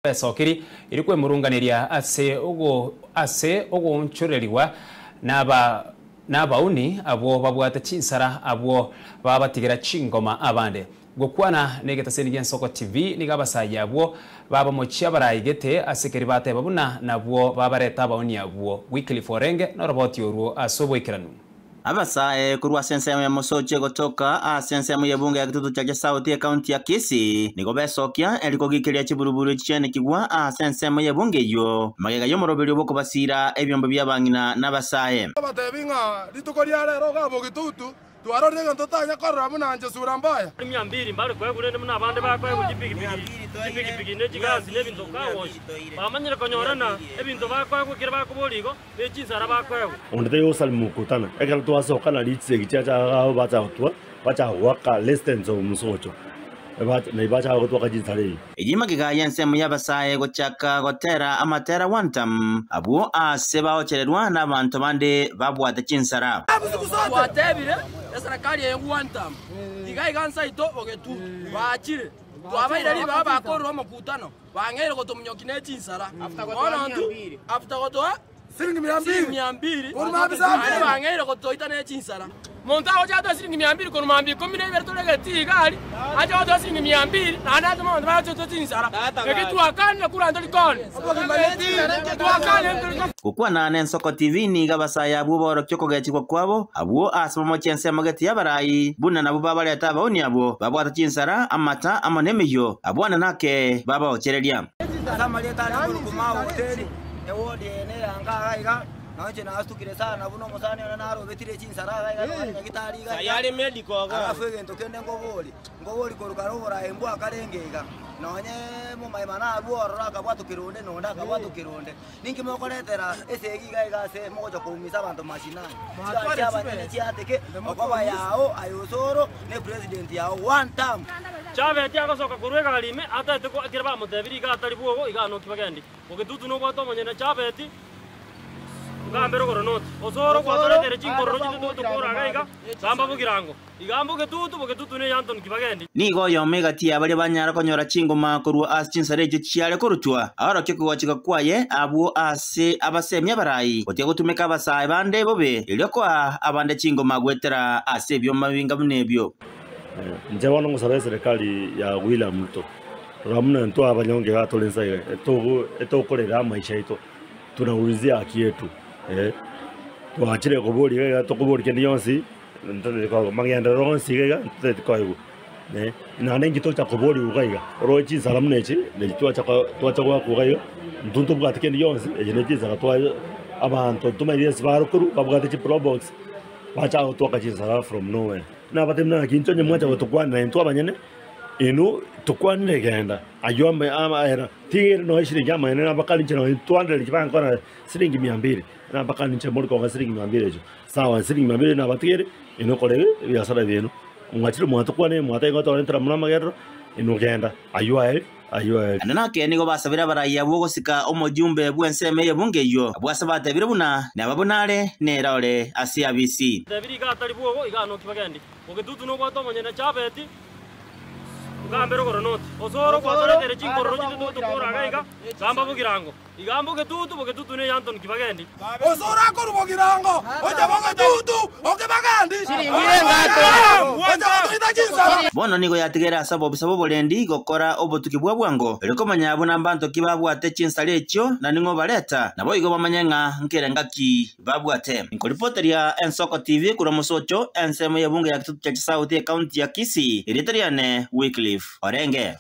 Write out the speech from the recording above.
Sokiri irikwe murunganiria ase ogo nchoreriwa n'abauni abo babwate chinsara abo babatigira chingoma abande gukwana negetaseni gensoko TV nigabasaya abo baba mochia barayigete asekeri bate babuna nabo babareta abauni abo Wycliffe Orenge no roboti oruo asobwekiranu abasae kurwa sensemu ya Mosoche gotoka sensemu ya bunge ya Kitutu cha Sauti ya kaunti ya Kisii niko besokia eliko gikiria chiburuburu chiene kigwa sensemu ya bunge yo magega yo moroberi boko basira ebyombo byabangina n'abasae batebinga litukoria rero gabo Kitutu twarore ntotanya korra munanje sura mbaya 200 mbale kwegurende muna abande bakwe gipigipigi nejigazi nebintu kawoshi bamanyire konyorana ebintu bakwe kukira bakuboligo nechinsara bakwe onde yo salmukutana ekala twasoka na litse gichacha bacha waka lessons of Mosoche naibacha gotwaka jinsare ejima gigaya nsemu y'abasae gochaka gotera amatera wantam abo aseba ochererwa n'abantu bande babwate chinsara watebire serikali ya wantam igaigansa ito ogetu bachire twabaire ri baba korro mukutano bangere gotomnyokine chinsara after gotoa siringi 200 ari bangere gotoita ne chinsara monta oja siringi 200 kono mambi komine bertolege tigali aja oja siringi 200 nana tuma monta bacho to chinsara ekitu akana kurando likon kukwa na Nensoko TV ni gabasaya abo boro kyokogechi kwabo abo asoma chense magati yabarai buna nabo babaleta bauni abo babwata chinsara amata amonemeyo abwana nake baba ochereria amaleta na kuma hoteli ewodi ene anga naje na astukire sana buno musane naro betire chinsara gaiga gitari gaiga yari medico ga afege ntokende ngoboli korukarobora embo akarengega nonye mu maimana abuora akabwato kironde nonda akabwato kironde ninki mokoretera esegi gaiga se mojo kumisa abantu mashinani cyabanye cyateke okwaba yao ayosoro ne president yao one time chabe tiago soka kurwega galime ata teko kiraba mutebiri ga atari bugo igano kibagendi ogetutu no gwato monyene chabe ti ngambero koronot osoro kwatore tere chingoro chitu tukora gaiga samba bugirango igambuke tutu ne yanton kibagendi nigo yo mega tia bali banyara konyora chingoma kurwa chinsare je chiale korutwa ahora kyoko wachika kwaye abo ase abasemya barai otie gutumeka abasae bande bobe iliyoko abande chingoma gwetera ase byoma binga bunebyo nje wana ngusaba serikali ya William Ruto ramuna nto abanyonge gatolensa eto korera maisha ito tunaulizia haki yetu tuachire kuburi gega tukuburi kendi yonsi ntende kwa mangenda ronsi gega ntende kwa hiyo na nengi to takuburi ugaiga rochi salamnechi ne tuacha kwa kugayo ntuntu bwate kendi yonsi ejene za twa abantu tumairiye sbarukuru babwate chi probox bacha utoka chi sara from nowhere na batemna kincho nyamwacha gutukwana ntwa banyene inu tukwanne genda ayombe ama era tigere no ishiri jama ene bakali nchino 200 kibanga kona siringi 200 na bakali nche moriko ga siringi 200 ejo sawa siringi 200 na batigere inu kole biasara bino mwachiro mwatukwane mwatega to entra muna magero inu genda ayuae anana ke nigo basabira baraya bwo sika omojumbe bwenseme yebunge yo bwasabate birabuna nababunale nerole asiabisi debiri ga atari bugo igano kibagendi ogetutu no gwato monyene chabe ti ngambero koronot osoro kwatore tere chingoro chitu tukora gaiga samba bugirango igambuke tutu ne yanton kibagendi osoro akorubo girango oje boga tutu okebagandi bono nigo yatigera sabo bolendi gokora obotuki bwabwango eliko manyabo nambanto kibabwate chinsale ekyo na ningo baleta nabo igo bamanyenga nkerengaki babwate nkolipoteria Ensoko TV kura Mosoche ensemo ya bunge ya Kitutu cha Sauti ya kaunti ya Kisii iriteriane Wycliffe Orenge.